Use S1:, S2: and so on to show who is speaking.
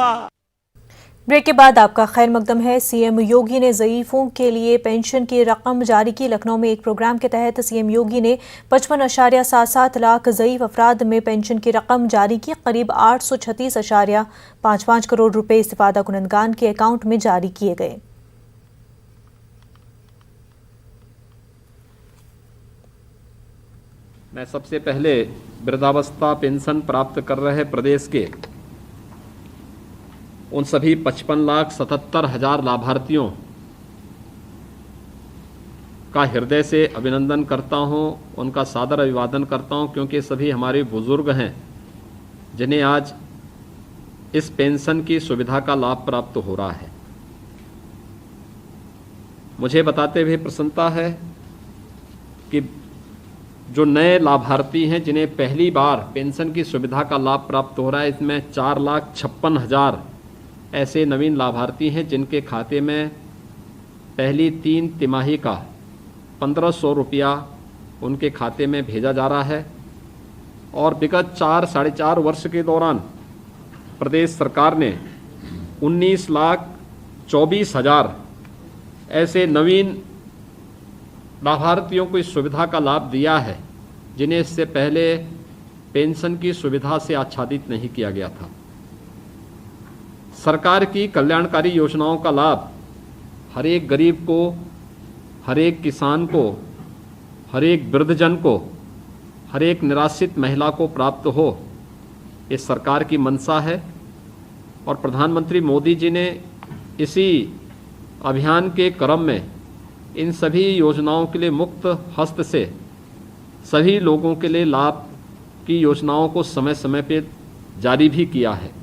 S1: Break के बाद आपका खैर मकदम है। सीएम योगी ने ज़ईफ़ों के लिए पेंशन की रकम जारी की। लखनऊ में एक प्रोग्राम के तहत सीएम योगी ने 55.77 लाख ज़ईफ़ अफराद में पेंशन की रकम जारी की। करीब 836.55 करोड़ रुपए इस्तिफादा कुनंदगान के अकाउंट में जारी किए गए।
S2: मैं सबसे पहले वृद्धावस्था पेंशन प्राप्त कर रहे प्रदेश के उन सभी 55,77,000 लाभार्थियों का हृदय से अभिनंदन करता हूं, उनका सादर अभिवादन करता हूं, क्योंकि सभी हमारे बुजुर्ग हैं जिन्हें आज इस पेंशन की सुविधा का लाभ प्राप्त हो रहा है। मुझे बताते हुए प्रसन्नता है कि जो नए लाभार्थी हैं जिन्हें पहली बार पेंशन की सुविधा का लाभ प्राप्त हो रहा है, इसमें 4,56,000 ऐसे नवीन लाभार्थी हैं जिनके खाते में पहली 3 तिमाही का 1,500 रुपया उनके खाते में भेजा जा रहा है। और विगत 4 साढ़े 4 वर्ष के दौरान प्रदेश सरकार ने 19,24,000 ऐसे नवीन लाभार्थियों को इस सुविधा का लाभ दिया है जिन्हें इससे पहले पेंशन की सुविधा से आच्छादित नहीं किया गया था। सरकार की कल्याणकारी योजनाओं का लाभ हर एक गरीब को, हर एक किसान को, हर एक वृद्धजन को, हर एक निराश्रित महिला को प्राप्त हो, ये सरकार की मंशा है। और प्रधानमंत्री मोदी जी ने इसी अभियान के क्रम में इन सभी योजनाओं के लिए मुक्त हस्त से सभी लोगों के लिए लाभ की योजनाओं को समय समय पर जारी भी किया है।